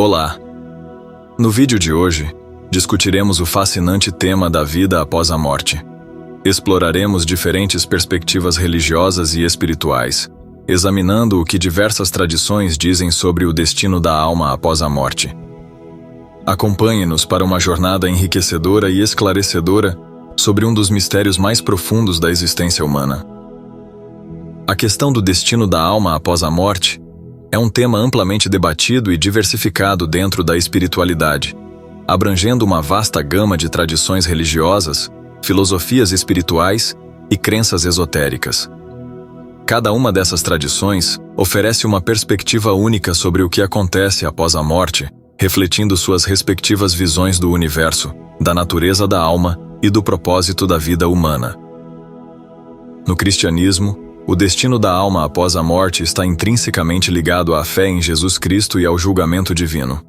Olá! No vídeo de hoje, discutiremos o fascinante tema da vida após a morte. Exploraremos diferentes perspectivas religiosas e espirituais, examinando o que diversas tradições dizem sobre o destino da alma após a morte. Acompanhe-nos para uma jornada enriquecedora e esclarecedora sobre um dos mistérios mais profundos da existência humana. A questão do destino da alma após a morte é um tema amplamente debatido e diversificado dentro da espiritualidade, abrangendo uma vasta gama de tradições religiosas, filosofias espirituais e crenças esotéricas. Cada uma dessas tradições oferece uma perspectiva única sobre o que acontece após a morte, refletindo suas respectivas visões do universo, da natureza da alma e do propósito da vida humana. No cristianismo, o destino da alma após a morte está intrinsecamente ligado à fé em Jesus Cristo e ao julgamento divino.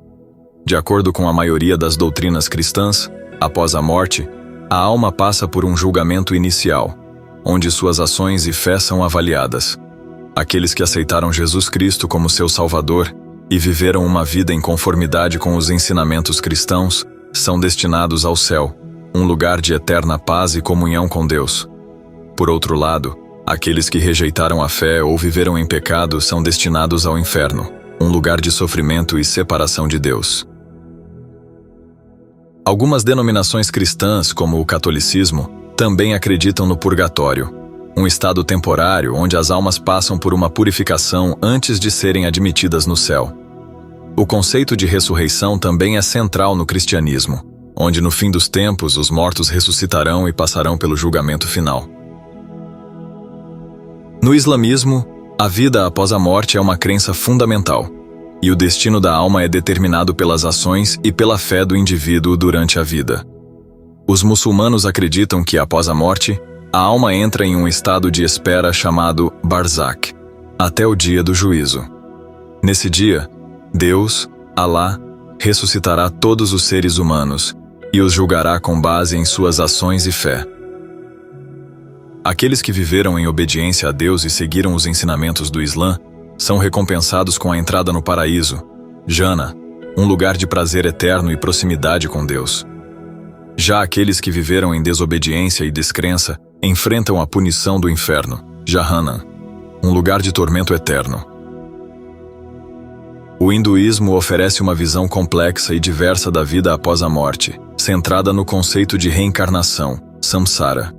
De acordo com a maioria das doutrinas cristãs, após a morte, a alma passa por um julgamento inicial, onde suas ações e fé são avaliadas. Aqueles que aceitaram Jesus Cristo como seu Salvador e viveram uma vida em conformidade com os ensinamentos cristãos são destinados ao céu, um lugar de eterna paz e comunhão com Deus. Por outro lado, aqueles que rejeitaram a fé ou viveram em pecado são destinados ao inferno, um lugar de sofrimento e separação de Deus. Algumas denominações cristãs, como o catolicismo, também acreditam no purgatório, um estado temporário onde as almas passam por uma purificação antes de serem admitidas no céu. O conceito de ressurreição também é central no cristianismo, onde no fim dos tempos os mortos ressuscitarão e passarão pelo julgamento final. No islamismo, a vida após a morte é uma crença fundamental, e o destino da alma é determinado pelas ações e pela fé do indivíduo durante a vida. Os muçulmanos acreditam que, após a morte, a alma entra em um estado de espera chamado Barzakh, até o dia do juízo. Nesse dia, Deus, Alá, ressuscitará todos os seres humanos e os julgará com base em suas ações e fé. Aqueles que viveram em obediência a Deus e seguiram os ensinamentos do Islã são recompensados com a entrada no paraíso, Jannah, um lugar de prazer eterno e proximidade com Deus. Já aqueles que viveram em desobediência e descrença enfrentam a punição do inferno, Jahannam, um lugar de tormento eterno. O hinduísmo oferece uma visão complexa e diversa da vida após a morte, centrada no conceito de reencarnação, samsara.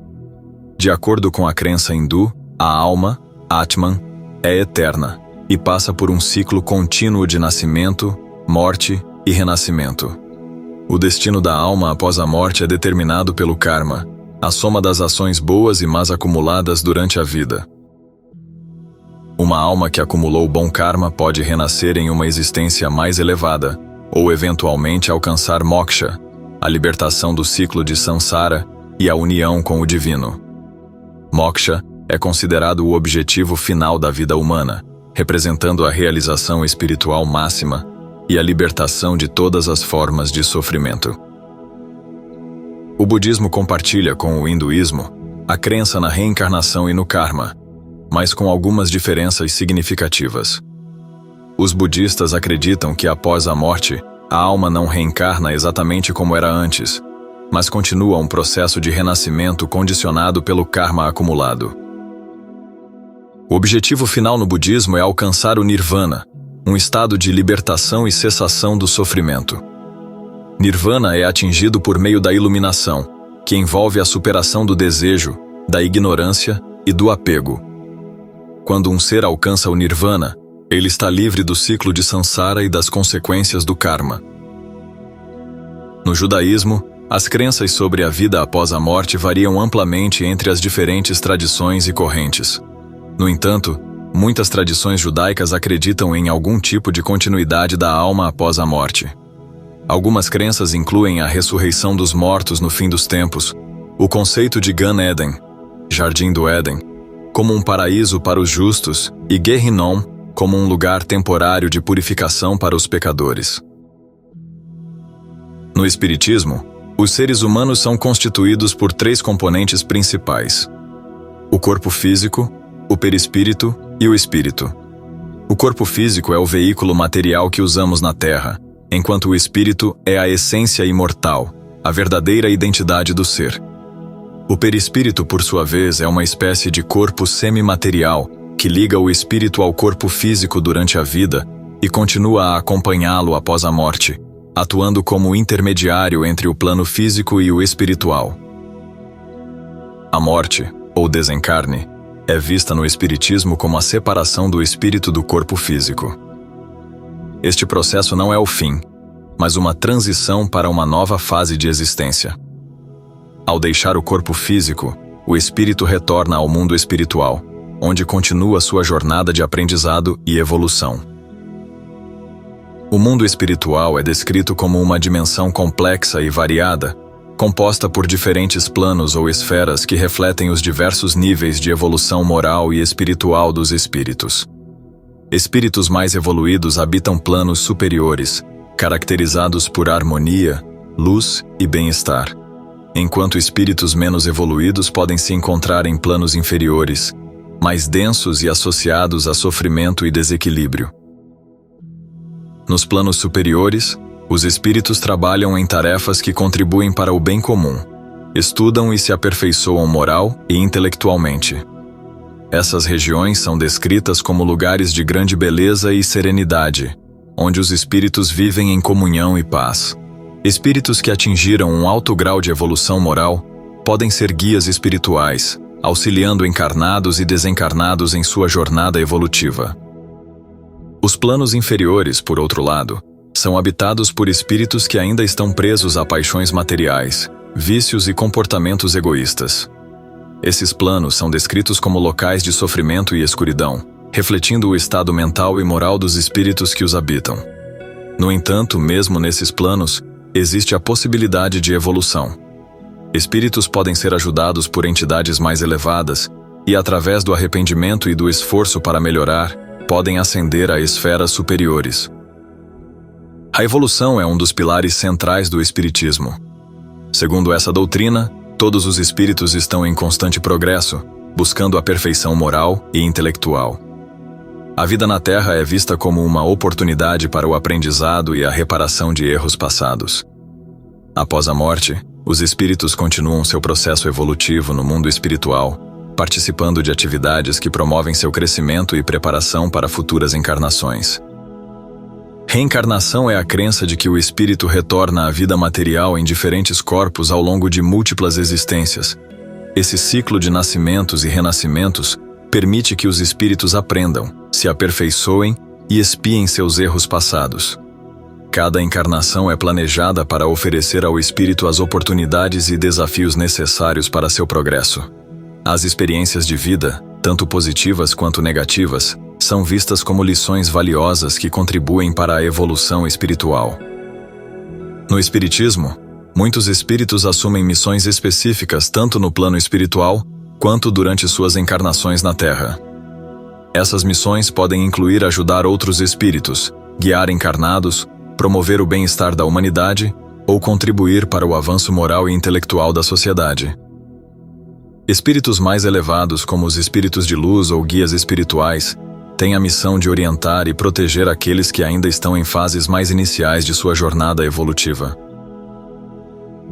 De acordo com a crença hindu, a alma, Atman, é eterna e passa por um ciclo contínuo de nascimento, morte e renascimento. O destino da alma após a morte é determinado pelo karma, a soma das ações boas e más acumuladas durante a vida. Uma alma que acumulou bom karma pode renascer em uma existência mais elevada, ou eventualmente alcançar moksha, a libertação do ciclo de samsara e a união com o divino. Moksha é considerado o objetivo final da vida humana, representando a realização espiritual máxima e a libertação de todas as formas de sofrimento. O budismo compartilha com o hinduísmo a crença na reencarnação e no karma, mas com algumas diferenças significativas. Os budistas acreditam que após a morte, a alma não reencarna exatamente como era antes, mas continua um processo de renascimento condicionado pelo karma acumulado. O objetivo final no budismo é alcançar o nirvana, um estado de libertação e cessação do sofrimento. Nirvana é atingido por meio da iluminação, que envolve a superação do desejo, da ignorância e do apego. Quando um ser alcança o nirvana, ele está livre do ciclo de samsara e das consequências do karma. No judaísmo, as crenças sobre a vida após a morte variam amplamente entre as diferentes tradições e correntes. No entanto, muitas tradições judaicas acreditam em algum tipo de continuidade da alma após a morte. Algumas crenças incluem a ressurreição dos mortos no fim dos tempos, o conceito de Gan Eden, Jardim do Éden, como um paraíso para os justos, e Gehinnom como um lugar temporário de purificação para os pecadores. No espiritismo, os seres humanos são constituídos por 3 componentes principais: o corpo físico, o perispírito e o espírito. O corpo físico é o veículo material que usamos na Terra, enquanto o espírito é a essência imortal, a verdadeira identidade do ser. O perispírito, por sua vez, é uma espécie de corpo semimaterial que liga o espírito ao corpo físico durante a vida e continua a acompanhá-lo após a morte, atuando como intermediário entre o plano físico e o espiritual. A morte, ou desencarne, é vista no espiritismo como a separação do espírito do corpo físico. Este processo não é o fim, mas uma transição para uma nova fase de existência. Ao deixar o corpo físico, o espírito retorna ao mundo espiritual, onde continua sua jornada de aprendizado e evolução. O mundo espiritual é descrito como uma dimensão complexa e variada, composta por diferentes planos ou esferas que refletem os diversos níveis de evolução moral e espiritual dos espíritos. Espíritos mais evoluídos habitam planos superiores, caracterizados por harmonia, luz e bem-estar, enquanto espíritos menos evoluídos podem se encontrar em planos inferiores, mais densos e associados a sofrimento e desequilíbrio. Nos planos superiores, os espíritos trabalham em tarefas que contribuem para o bem comum, estudam e se aperfeiçoam moral e intelectualmente. Essas regiões são descritas como lugares de grande beleza e serenidade, onde os espíritos vivem em comunhão e paz. Espíritos que atingiram um alto grau de evolução moral podem ser guias espirituais, auxiliando encarnados e desencarnados em sua jornada evolutiva. Os planos inferiores, por outro lado, são habitados por espíritos que ainda estão presos a paixões materiais, vícios e comportamentos egoístas. Esses planos são descritos como locais de sofrimento e escuridão, refletindo o estado mental e moral dos espíritos que os habitam. No entanto, mesmo nesses planos, existe a possibilidade de evolução. Espíritos podem ser ajudados por entidades mais elevadas e, através do arrependimento e do esforço para melhorar, podem ascender a esferas superiores. A evolução é um dos pilares centrais do espiritismo. Segundo essa doutrina, todos os espíritos estão em constante progresso, buscando a perfeição moral e intelectual. A vida na Terra é vista como uma oportunidade para o aprendizado e a reparação de erros passados. Após a morte, os espíritos continuam seu processo evolutivo no mundo espiritual, participando de atividades que promovem seu crescimento e preparação para futuras encarnações. Reencarnação é a crença de que o espírito retorna à vida material em diferentes corpos ao longo de múltiplas existências. Esse ciclo de nascimentos e renascimentos permite que os espíritos aprendam, se aperfeiçoem e expiem seus erros passados. Cada encarnação é planejada para oferecer ao espírito as oportunidades e desafios necessários para seu progresso. As experiências de vida, tanto positivas quanto negativas, são vistas como lições valiosas que contribuem para a evolução espiritual. No espiritismo, muitos espíritos assumem missões específicas tanto no plano espiritual quanto durante suas encarnações na Terra. Essas missões podem incluir ajudar outros espíritos, guiar encarnados, promover o bem-estar da humanidade ou contribuir para o avanço moral e intelectual da sociedade. Espíritos mais elevados, como os espíritos de luz ou guias espirituais, têm a missão de orientar e proteger aqueles que ainda estão em fases mais iniciais de sua jornada evolutiva.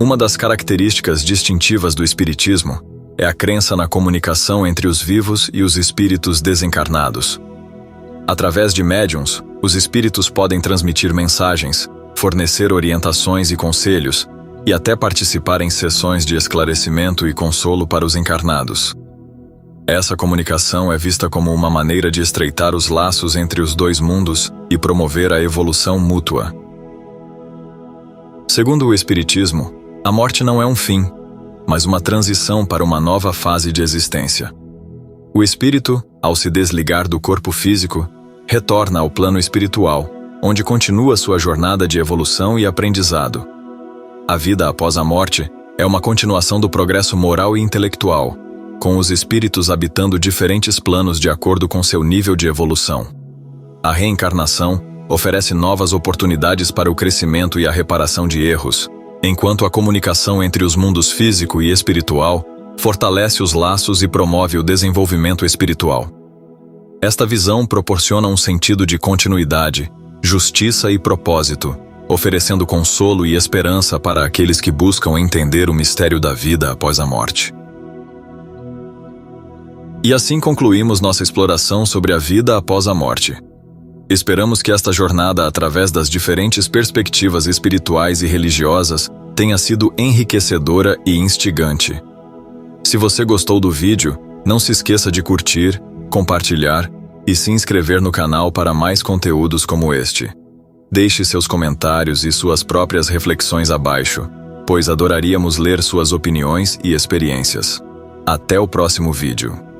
Uma das características distintivas do espiritismo é a crença na comunicação entre os vivos e os espíritos desencarnados. Através de médiuns, os espíritos podem transmitir mensagens, fornecer orientações e conselhos, e até participar em sessões de esclarecimento e consolo para os encarnados. Essa comunicação é vista como uma maneira de estreitar os laços entre os dois mundos e promover a evolução mútua. Segundo o Espiritismo, a morte não é um fim, mas uma transição para uma nova fase de existência. O espírito, ao se desligar do corpo físico, retorna ao plano espiritual, onde continua sua jornada de evolução e aprendizado. A vida após a morte é uma continuação do progresso moral e intelectual, com os espíritos habitando diferentes planos de acordo com seu nível de evolução. A reencarnação oferece novas oportunidades para o crescimento e a reparação de erros, enquanto a comunicação entre os mundos físico e espiritual fortalece os laços e promove o desenvolvimento espiritual. Esta visão proporciona um sentido de continuidade, justiça e propósito, oferecendo consolo e esperança para aqueles que buscam entender o mistério da vida após a morte. E assim concluímos nossa exploração sobre a vida após a morte. Esperamos que esta jornada, através das diferentes perspectivas espirituais e religiosas, tenha sido enriquecedora e instigante. Se você gostou do vídeo, não se esqueça de curtir, compartilhar e se inscrever no canal para mais conteúdos como este. Deixe seus comentários e suas próprias reflexões abaixo, pois adoraríamos ler suas opiniões e experiências. Até o próximo vídeo.